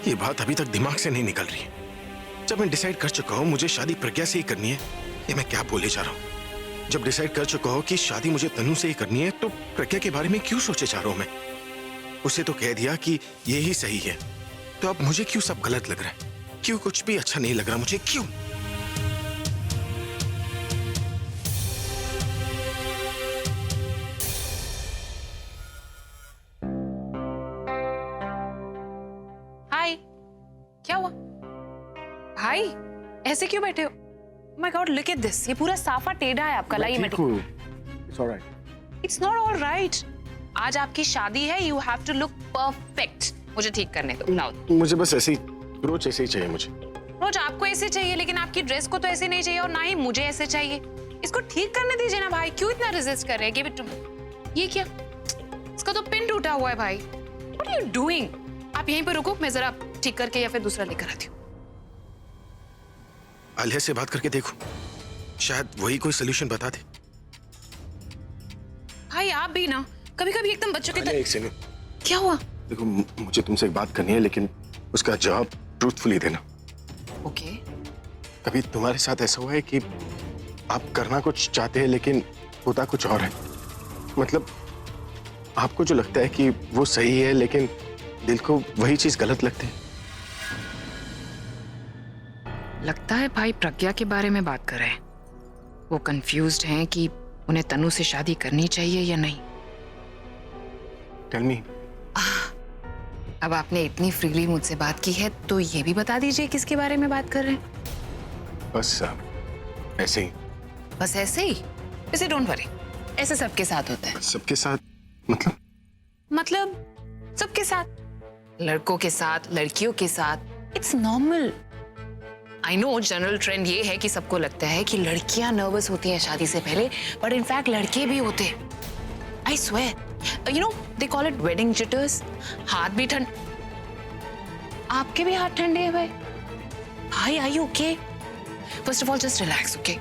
ये बात अभी तक दिमाग से नहीं निकल रही। जब मैं डिसाइड कर चुका हूं मुझे शादी प्रज्ञा से ही करनी है, ये मैं क्या बोले जा रहा हूं। जब डिसाइड कर चुका हूं कि शादी मुझे तनु से ही करनी है, तो प्रज्ञा के बारे में क्यों सोचे जा रहा हूं मैं। उसे तो कह दिया कि ये ही सही है, तो अब मुझे क्यों सब गलत लग रहा है, क्यों कुछ भी अच्छा नहीं लग रहा मुझे, क्यों। हाय, क्या हुआ भाई, ऐसे क्यों बैठे हो? My god, look at this, ये पूरा साफा टेढ़ा है आपका। लाइए, it's alright. It's not alright. आज आपकी शादी है, you have to look perfect. मुझे ठीक करने दो। लाओ। मुझे बस ऐसे ही, रोज ऐसे ही चाहिए मुझे। रोज आपको ऐसे चाहिए, लेकिन आपकी ड्रेस को तो ऐसे नहीं चाहिए और ना ही मुझे ऐसे चाहिए। इसको ठीक करने दीजिए ना भाई, क्यों इतना रेजिस्ट कर रहे हैं? Give it to me. ये क्या, इसका तो पिन टूटा हुआ है भाई। What are you doing? आप यहीं पर रुको, मैं जरा ठीक करके या फिर दूसरा लेकर आती हूँ। आलिया से बात करके देखो, शायद वही कोई सोल्यूशन बता दे। भाई आप भी ना कभी कभी एकदम बच्चों की तरह। एक सेकंड। क्या हुआ? देखो, मुझे तुमसे एक बात करनी है, लेकिन उसका जवाब ट्रूथफुली देना। ओके। कभी तुम्हारे साथ ऐसा हुआ है कि आप करना कुछ चाहते हैं लेकिन होता कुछ और है? मतलब आपको जो लगता है कि वो सही है, लेकिन दिल को वही चीज गलत लगती है। लगता है भाई प्रज्ञा के बारे में बात कर रहे हैं। वो कंफ्यूज्ड हैं कि उन्हें तनु से शादी करनी चाहिए या नहीं। Tell me. अब आपने इतनी फ्रीली मुझसे बात की है, तो ये भी बता दीजिए किसके बारे में बात कर रहे हैं। बस ऐसे ही। बस ऐसे ही? वैसे डोंट वरी, ऐसे सबके साथ होता है। सबके साथ? मतलब सबके साथ, लड़कों के साथ, लड़कियों के साथ, it's normal. I know general trend ये है कि सबको लगता है कि लड़कियां नर्वस होती हैं शादी से पहले, बट इनफैक्ट लड़के भी होते हैं। I swear, you know they call it wedding jitters. हाथ भी ठंड, आपके भी हाथ ठंडे हैं भाई। भाई are you okay? First of all just relax, okay?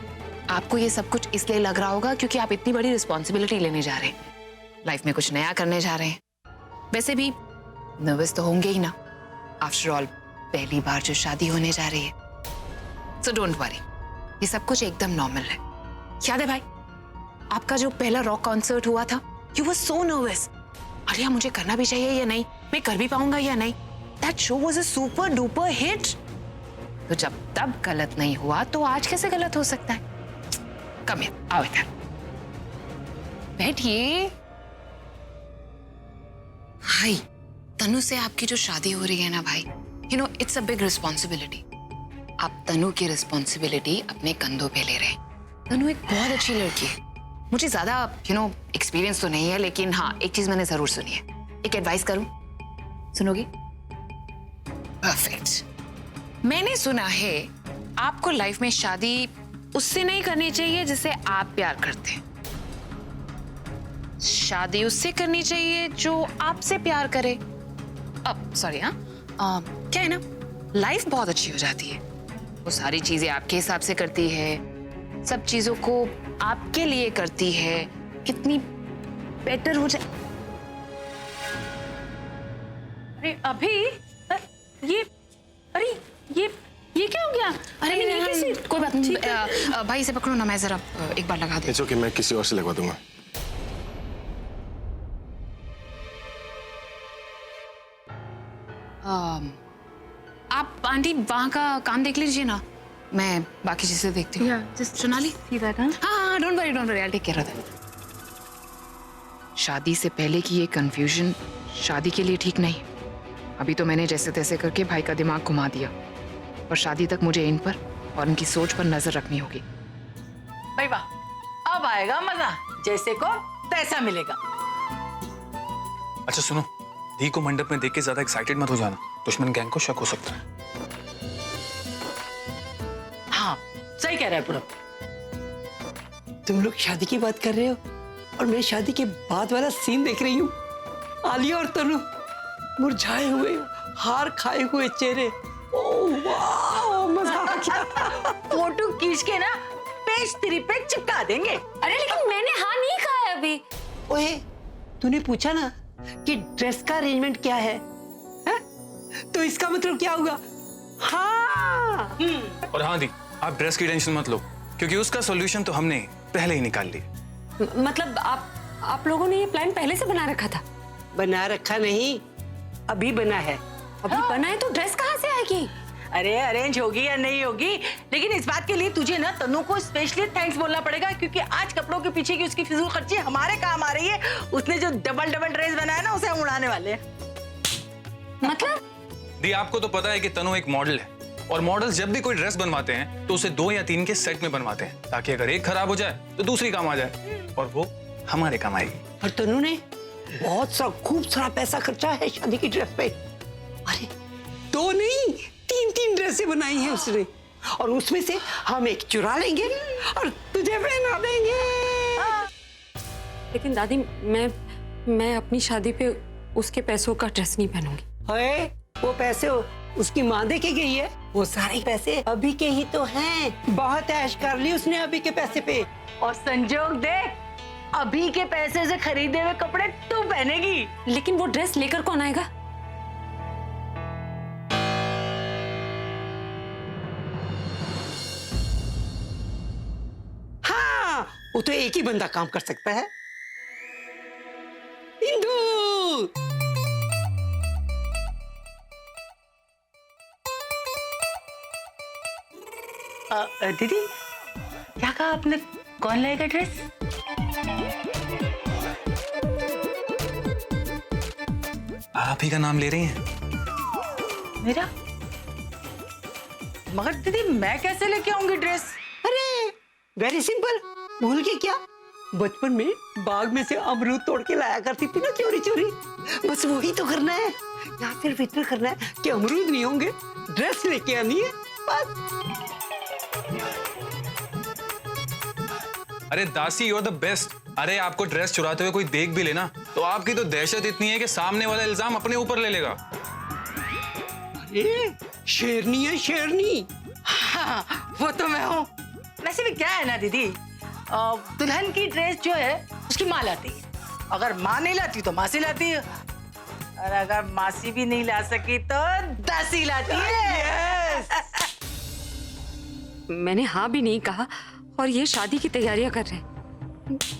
आपको ये सब कुछ इसलिए लग रहा होगा क्योंकि आप इतनी बड़ी रिस्पॉन्सिबिलिटी लेने जा रहे हैं, लाइफ में कुछ नया करने जा रहे हैं। वैसे भी नर्वस तो होंगे ही ना, आफ्टर ऑल पहली बार जो शादी होने जा रही है। सो डोंट वरी, ये सब कुछ एकदम नॉर्मल है। याद है भाई, आपका जो पहला रॉक कॉन्सर्ट हुआ था, यू वर सो नर्वस। अरे मुझे करना भी चाहिए या नहीं, मैं कर भी पाऊंगा या नहीं। That show was a super duper hit. तो जब तब गलत नहीं हुआ, तो आज कैसे गलत हो सकता है? कम हियर, आओ इधर बैठिए। भाई, तनु से आपकी जो शादी हो रही है ना भाई, you know it's a big responsibility. आप तनु की रिस्पॉन्सिबिलिटी अपने कंधों पे ले रहे हैं। तनु एक बहुत अच्छी लड़की है। मुझे ज्यादा यू नो एक्सपीरियंस तो नहीं है, लेकिन हाँ एक चीज मैंने जरूर सुनी है। एक एडवाइस करूं, सुनोगी? परफेक्ट। मैंने सुना है आपको लाइफ में शादी उससे नहीं करनी चाहिए जिसे आप प्यार करते हैं। शादी उससे करनी चाहिए जो आपसे प्यार करे। अब सॉरी, हाँ क्या है ना, लाइफ बहुत अच्छी हो जाती है। वो सारी चीजें आपके हिसाब से करती है, सब चीजों को आपके लिए करती है, कितनी बेटर हो जाए। अरे अभी ये, अरे ये क्या हो गया? अरे ये नहीं, कैसे? कोई बात नहीं। भाई से पकड़ो ना, मैं जरा एक बार लगा दे। ओके, मैं किसी और से लगवा दूंगा। आप आंटी वहाँ का काम देख लीजिए ना, मैं बाकी चीजें देखती हूँ। जस्ट सोनाली? सी दैट, हाँ? हाँ, don't worry, I take care of that. शादी से पहले की ये कंफ्यूजन शादी के लिए ठीक नहीं। अभी तो मैंने जैसे तैसे करके भाई का दिमाग घुमा दिया, और शादी तक मुझे इन पर और इनकी सोच पर नजर रखनी होगी। भाई वाह, अब आएगा मजा, जैसे को तैसा मिलेगा। अच्छा सुनो, धी को मंडप में देख के ज्यादा एक्साइटेड मत हो जाना, दुश्मन गैंग को शक हो सकता है। हाँ सही कह रहा है पूरब। तुम लोग शादी की बात कर रहे हो और मैं शादी के बाद वाला सीन देख रही हूँ। आलिया और तनु मुरझाए हुए, हार खाए हुए चेहरे, वाह, मजा आ गया। फोटो खींच के ना पेज 3 पे चिपका देंगे। अरे लेकिन मैंने हाँ नहीं कहा है अभी। ओए, तूने पूछा ना कि ड्रेस का अरेंजमेंट क्या है? तो इसका मतलब क्या होगा? हाँ। और हाँ दी, आप ड्रेस की टेंशन मत लो, क्योंकि उसका सॉल्यूशन तो हमने पहले ही निकाल लिया। मतलब आप लोगों ने ये प्लान पहले से बना रखा था? बना रखा नहीं, अभी बना है। अभी बना है तो ड्रेस कहाँ से आएगी? अरे अरेंज होगी या नहीं होगी, लेकिन इस बात के लिए तुझे ना तनु को स्पेशली थैंक्स बोलना पड़ेगा, क्योंकि आज कपड़ों के पीछे की उसकी फिजूल खर्ची हमारे काम आ रही है। उसने जो डबल ड्रेस बनाया ना, उसे हम उड़ाने वाले हैं। मतलब दी, आपको तो पता है कि तनु एक मॉडल है, और मॉडल्स जब भी कोई ड्रेस बनवाते हैं तो उसे 2 या 3 के सेट में बनवाते हैं, ताकि अगर एक खराब हो जाए तो दूसरी काम आ जाए, और वो हमारे काम आएगी। और तनु ने बहुत सा खूब सारा पैसा खर्चा है शादी की ड्रेस पे। अरे 2 नहीं, 3 ड्रेसें बनाई हैं उसने, और उसमें से हम एक चुरा लेंगे और तुझे पहना देंगे। लेकिन दादी, मैं अपनी शादी पे उसके पैसों का ड्रेस नहीं पहनूंगी। अरे वो पैसे उसकी माँ दे के गई है, वो सारे पैसे अभी के ही तो हैं। बहुत ऐश कर ली उसने अभी के पैसे पे। और संजोग देख, अभी के पैसे से खरीदे हुए कपड़े तू पहनेगी। लेकिन वो ड्रेस लेकर कौन आएगा? हाँ, वो तो एक ही बंदा काम कर सकता है, इंदु। दीदी, क्या कहा आपने? कौन लाएगा ड्रेस? आप ही का नाम ले रही हैं? मेरा? मगर दीदी, मैं कैसे लेके आऊंगी ड्रेस? अरे वेरी सिंपल, भूल के क्या? बचपन में बाग में से अमरूद तोड़ के लाया करती थी ना चोरी चोरी, बस वही तो करना है। या फिर इतना करना है कि अमरूद नहीं होंगे, ड्रेस लेके आनी है बस। अरे दासी, यू आर द बेस्ट। अरे आपको ड्रेस चुराते हुए कोई देख भी लेना तो आपकी तो दहशत इतनी है कि सामने वाला इल्जाम अपने ऊपर ले लेगा। अरे शेरनी है शेरनी। हाँ, वो तो मैं हूँ। वैसे भी क्या है ना दीदी, दुल्हन की ड्रेस जो है उसकी माँ लाती है। अगर माँ नहीं लाती तो मासी लाती है, और अगर मासी भी नहीं ला सकी तो दासी लाती है। मैंने हाँ भी नहीं कहा, और ये शादी की तैयारियां कर रहे हैं,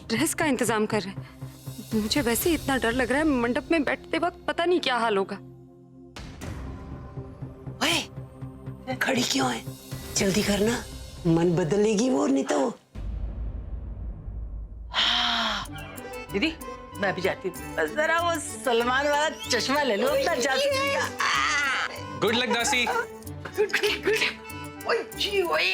ड्रेस का इंतजाम कर रहे हैं। मुझे वैसे ही इतना डर लग रहा है, मंडप में बैठते वक्त पता नहीं क्या हाल होगा। ओए, खड़ी क्यों है? जल्दी करना, मन बदलेगी वो, नहीं तो। दीदी, मैं भी जाती हूँ, जरा वो सलमान वाला चश्मा ले लो अपना जाती का। गुड लक दासी। ओए जी, ओए।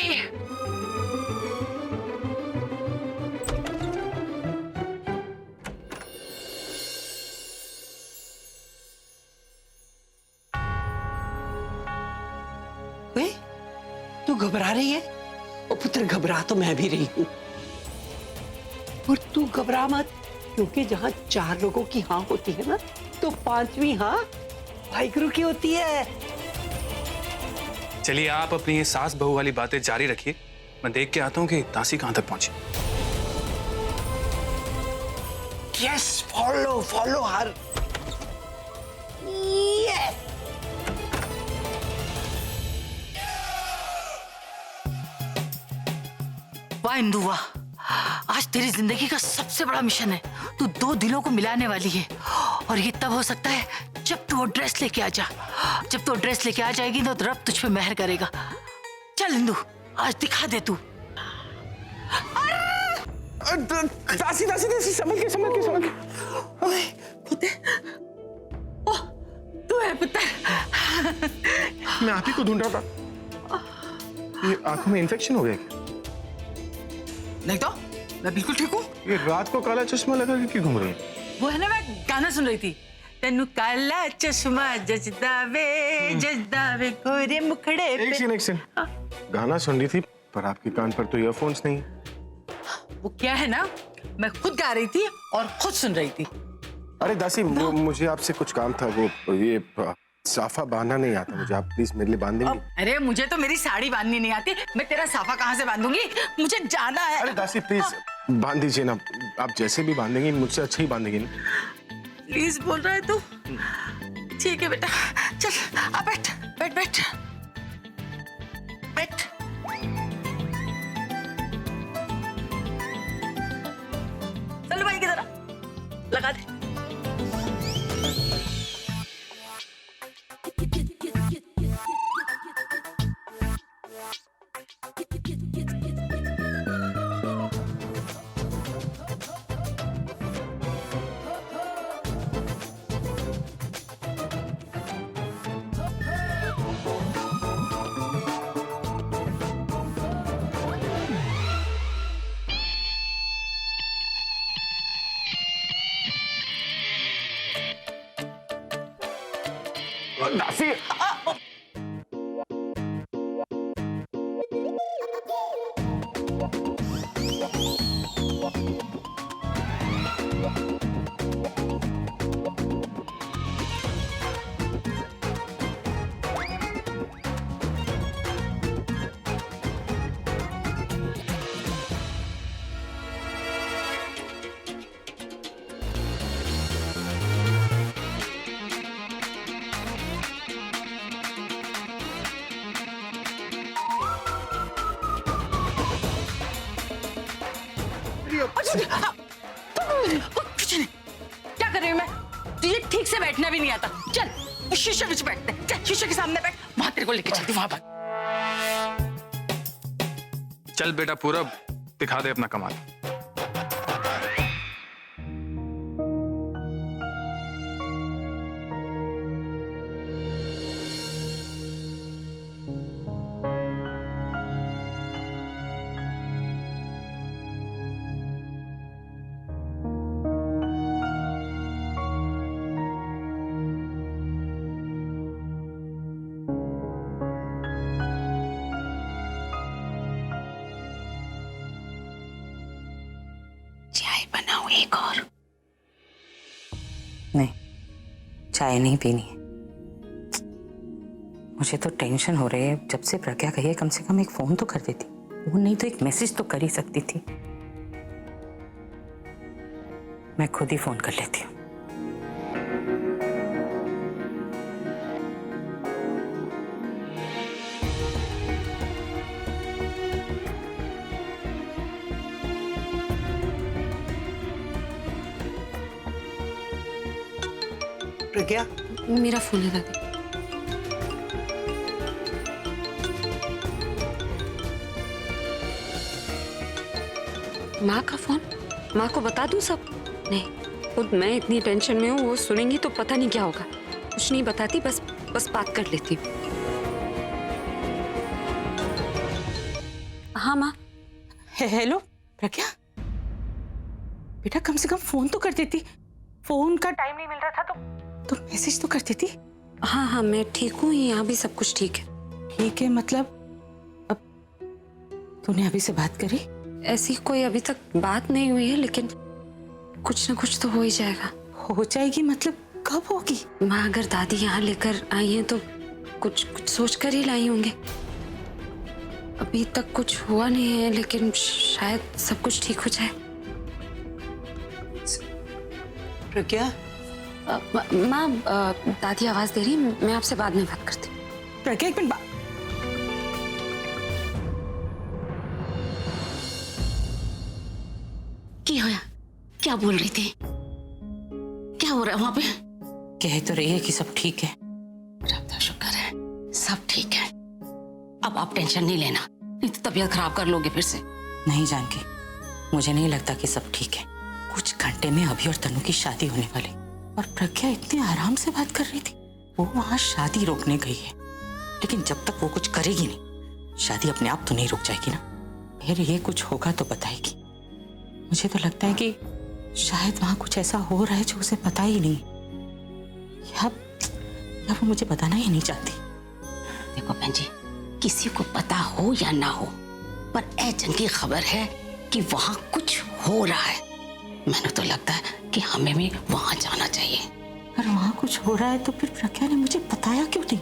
ओए, तू घबरा रही है? ओ पुत्र, घबरा तो मैं भी रही हूँ, और तू घबरा मत, क्योंकि जहाँ 4 लोगों की हाँ होती है ना, तो 5वीं हाँ वाहिगुरु की होती है। चलिए, आप अपनी ये सास बहू वाली बातें जारी रखिए, मैं देख के आता हूँ कि दासी कहाँ तक पहुंची। Yes, follow follow her. Yes. वाह इंदु वाह, आज तेरी जिंदगी का सबसे बड़ा मिशन है। तू 2 दिलों को मिलाने वाली है, और ये तब हो सकता है जब तू वो ड्रेस लेके आ जा। जब तू ड्रेस लेके आ जाएगी तो रब तुझ पे मेहर करेगा। चल इंदु, आज दिखा दे तू। दासी दासी दासी, संभल के संभल के संभल के। ओए पुत्र, ओह तू है पुत्र। मैं आप ही को ढूंढ रहा था। ये आंखों में इन्फेक्शन हो गया क्या? नहीं तो मैं बिल्कुल ठीक हूँ। ये रात को काला चश्मा लगा के क्यों घूम रही है? वो है ना, मैं गाना सुन रही थी। तेनू काला चश्मा जजदावे जजदावे गोरे मुखड़े एक पे। सेकंड, गाना सुन रही थी पर आपके कान पर तो ईयरफोन्स नहीं। वो क्या है ना, मैं खुद गा रही थी और खुद सुन रही थी। अरे दासी, वो मुझे आपसे कुछ काम था। वो ये साफा बांधना नहीं आता मुझे, आप प्लीज मेरे लिए बांध देंगे? अरे मुझे तो मेरी साड़ी बांधनी नहीं आती, मैं तेरा साफा कहाँ से बांधूंगी? मुझे जाना है। अरे दासी प्लीज बांध दीजिए ना, आप जैसे भी बांधेंगी मुझसे अच्छा ही बांधेंगी ना। प्लीज बोल रहा है तू? ठीक है बेटा, चल आ बैठ बैठ बैठ बैठ। चल भाई किधर लगा दे। दासी कुछ नहीं, क्या कर रही हूँ मैं? तुझे ठीक से बैठना भी नहीं आता। चल शीशे में बैठते, चल शीशे के सामने बैठ, वहां तेरे को लेके चलती, वहां पर। चल बेटा पूरब, दिखा दे अपना कमाल। चाय बनाओ एक और। नहीं, चाय नहीं पीनी है। मुझे तो टेंशन हो रही है। जब से प्रज्ञा कही है कम से कम एक फोन तो कर देती, वो नहीं तो एक मैसेज तो कर ही सकती थी। मैं खुद ही फोन कर लेती हूँ। प्रज्ञा, मेरा फोन है दादी। माँ का फोन? माँ को बता दूँ सब? नहीं, खुद मैं इतनी टेंशन में हूँ, वो सुनेंगी तो पता नहीं क्या होगा। कुछ नहीं बताती, बस बात कर लेती हूँ। हाँ माँ। हेलो प्रज्ञा, बेटा कम से कम फोन तो कर देती। फोन का टाइम नहीं मिल रहा था तो मैसेज तो कर देती। हाँ, मैं ठीक हूँ, यहाँ भी सब कुछ ठीक है। ठीक है मतलब? अब तूने अभी से बात करी? ऐसी कोई अभी तक बात नहीं हुई है, लेकिन कुछ ना कुछ तो हो ही जाएगा। हो जाएगी मतलब कब होगी? माँ अगर दादी यहाँ लेकर आई हैं तो कुछ सोच कर ही लाई होंगे। अभी तक कुछ हुआ नहीं है, लेकिन शायद सब कुछ ठीक हो जाए। प्रज्ञा, माँ दादी आवाज दे रही, मैं आपसे बाद में बात करती हूँ। प्रज्ञा एक मिनट क्या होया? क्या बोल रही थी? क्या हो रहा है वहां पे? कह तो रही है कि सब ठीक है। रब का शुक्र है सब ठीक है। अब आप टेंशन नहीं लेना, नहीं तो तबीयत खराब कर लोगे फिर से। नहीं जानकी, मुझे नहीं लगता कि सब ठीक है। कुछ घंटे में अभी और तनु की शादी होने वाली, और प्रज्ञा इतने आराम से बात कर रही थी। वो वहां शादी रोकने गई है, लेकिन जब तक वो कुछ करेगी नहीं, शादी अपने आप तो नहीं रुक जाएगी ना। फिर ये कुछ होगा तो बताएगी। मुझे तो लगता है कि शायद वहां कुछ ऐसा हो रहा है जो उसे पता ही नहीं, या वो मुझे बताना ही नहीं चाहती। देखो बहन जी, किसी को पता हो या ना हो, पर ऐचन की खबर है कि वहां कुछ हो रहा है। मैंने तो लगता है कि हमें भी वहां जाना चाहिए। पर वहां कुछ हो रहा है तो फिर प्रज्ञा ने मुझे बताया क्यों नहीं?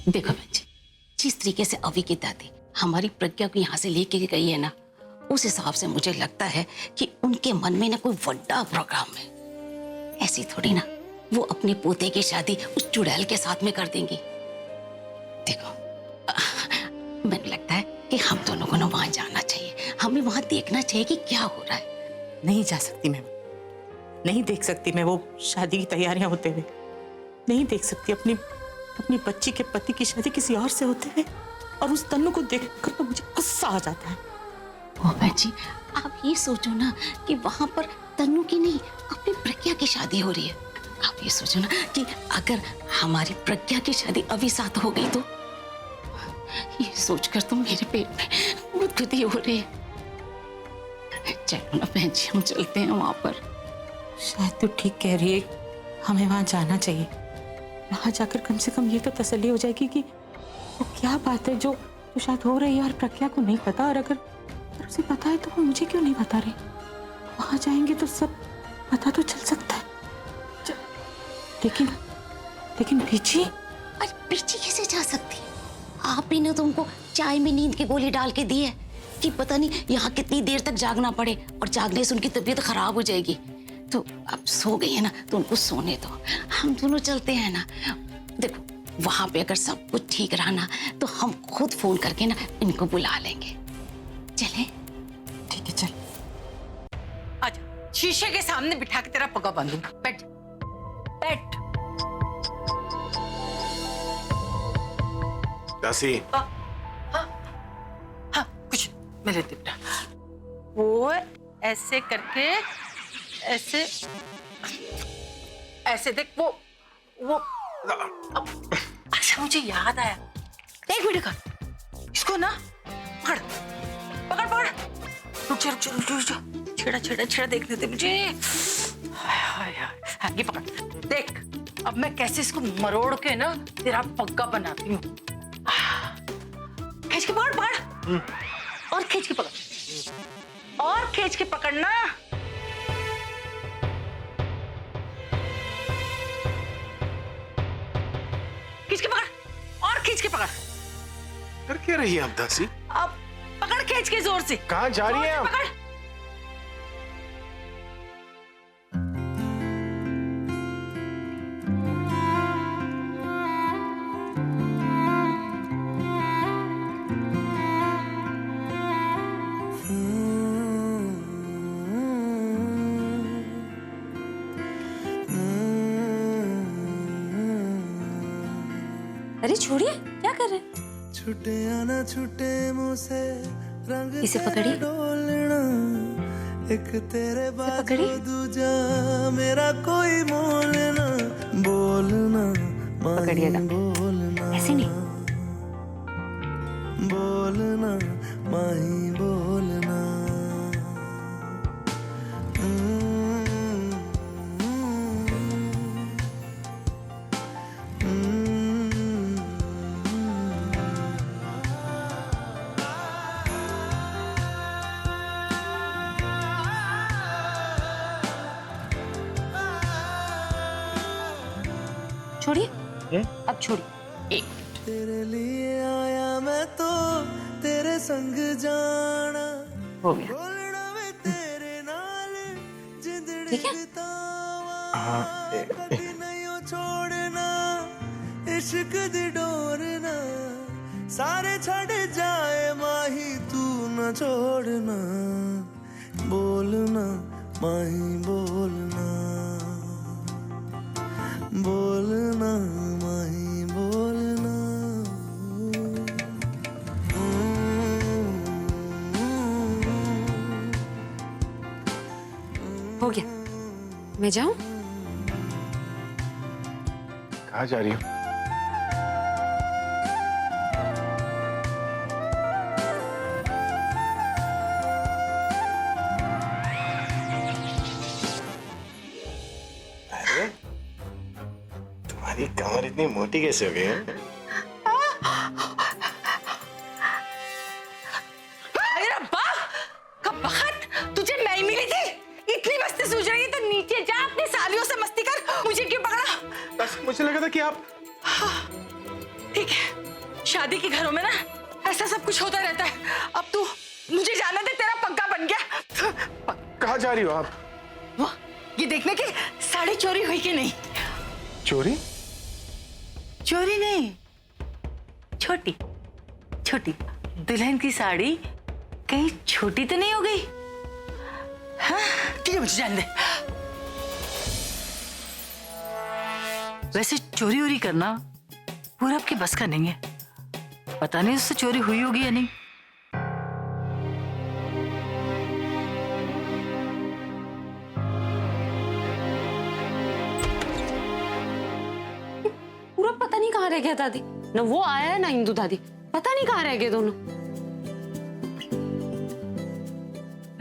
देखो बहन जी, जिस तरीके से अभी की दादी हमारी प्रज्ञा को यहाँ से लेके गई है ना, उस हिसाब से मुझे लगता है कि उनके मन में ना कोई बड़ा प्रोग्राम है। ऐसी थोड़ी ना वो अपने पोते की शादी उस चुड़ैल के साथ में कर देंगी। देखो, मुझे लगता है कि हम दोनों को ना वहां जाना चाहिए, हमें वहां देखना चाहिए कि क्या हो रहा है। नहीं जा सकती मैं, नहीं देख सकती मैं वो शादी की तैयारियां होते हुए। नहीं देख सकती अपनी बच्ची के पति की शादी किसी और से होते हुए। और उस तन्नू को देखकर तो मुझे गुस्सा आ जाता है। ओ बहन जी, आप ये सोचो ना कि वहां पर तन्नू की नहीं, अपनी प्रज्ञा की शादी हो रही है। आप ये सोचो ना कि अगर हमारी प्रज्ञा की शादी अभी साथ हो गई तो, ये सोचकर तो मेरे पेट में गुदगुदी हो रही है। चलो ना बहन जी, हम चलते हैं वहां पर। शायद तू ठीक कह रही है, हमें वहां जाना चाहिए। वहां जाकर कम से कम ये तो तसल्ली हो जाएगी कि वो क्या बात है जो शायद हो रही है और प्रज्ञा को नहीं पता। और अगर उसे पता है तो वो मुझे क्यों नहीं बता रही? वहां जाएंगे तो सब पता तो चल सकता है। लेकिन पीछी? अरे पीछे कैसे जा सकती है? आप ही ने तो उनको चाय में नींद की गोली डाल के दी है कि पता नहीं यहाँ कितनी देर तक जागना पड़े, और जागने से उनकी तबीयत खराब हो जाएगी। तो अब सो गई है ना, तो उनको सोने दो, हम दोनों चलते हैं ना। देखो, वहां पे अगर सब कुछ ठीक रहा ना तो हम खुद फोन करके ना इनको बुला लेंगे। चले? ठीक है, चल। आजा, शीशे के सामने बिठा के तेरा पगा बांधूंगा। बैठ बैठ। दासी, हाँ, कुछ मेरे दिपटा। वो ऐसे करके ऐसे देख, वो अच्छा मुझे याद आया। एक मिनट कर, इसको ना पकड़ पकड़। रुक जा, छेड़ा देखने दे मुझे। हाय, हाँ, ये पकड़। देख अब मैं कैसे इसको मरोड़ के ना तेरा पग्गा बनाती हूँ। खींच के पकड़। और खींच के पकड़, और खींच के पकड़ना। खींच के पकड़, और खींच के पकड़। कर क्या रही है आप दासी? अब पकड़, खींच के जोर से। कहाँ जा रही हैं आप? पकड़। अरे छोड़िए, क्या कर रहे हैं? छुटे आना छुटे मुझसे रंग इसे पकड़िए। डोलना, एक तेरे बाद पकड़िए। दूजा मेरा कोई मोल ना, बोलना पकड़िएगा। बोलना, ऐसे नहीं। बोलना माही बोलना। छोड़िए, अब छोड़िए। तेरे लिए आया मैं तो तेरे संग जाना, हो गया। बोलना वे तेरे नाल जिंदड़ी ठीक है? बितावा, कभी नहीं छोड़ना इश्क दी डोरना, सारे छड़ जाए माही तू न छोड़ना, बोलना माही बोलना, बोलना माही बोलना। हो गया, मैं जाऊं? कहाँ जा रही हो? अरे, तुम्हारी कमर इतनी मोटी कैसे हो गई है? अरे रब्बा, कब बखत तुझे मैं ही मिली थी? इतनी मस्ती सूझ रही है तो नीचे जा, अपनी सालियों से मस्ती कर। मुझे क्यों पकड़ा? मुझे लगा था कि आप ठीक है, शादी के घरों में ना ऐसा सब कुछ होता रहता है। अब तू मुझे जाने दे, तेरा पक्का बन गया। कहाँ जा रही हो आप? वो ये देखने की साड़ी चोरी हुई कि नहीं। चोरी? चोरी नहीं, छोटी छोटी दुल्हन की साड़ी कहीं छोटी तो नहीं हो गई? हाँ ठीक है, मुझे जान दे। वैसे चोरी वोरी करना पूरब के बस का नहीं है। पता नहीं उससे चोरी हुई होगी या नहीं। पूरा पता नहीं कहाँ रह गया दादी, ना वो आया है ना इंदु दादी, पता नहीं कहाँ रह गए दोनों।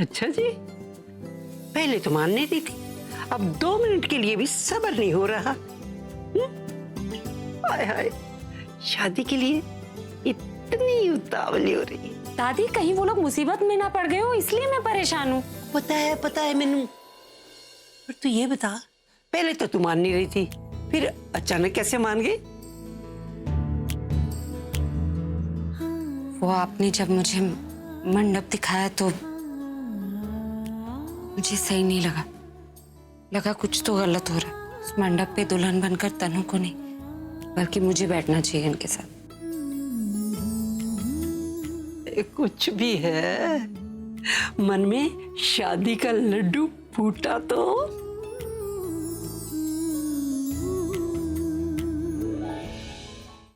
अच्छा जी, पहले तो मान नहीं रही थी, अब 2 मिनट के लिए भी सब्र नहीं हो रहा। हाय हाय, शादी के लिए इतनी उतावली हो रही है। दादी कहीं वो लोग मुसीबत में ना पड़ गए हो, इसलिए मैं परेशान हूँ। पता है मैनू। पर तू ये बता, पहले तो तू मान नहीं रही थी, फिर अचानक कैसे मान गई? वो आपने जब मुझे मंडप दिखाया तो मुझे सही नहीं लगा कुछ तो गलत हो रहा है। उस मंडप पे दुल्हन बनकर तनु को नहीं, बल्कि मुझे बैठना चाहिए इनके साथ। कुछ भी है, मन में शादी का लड्डू फूटा तो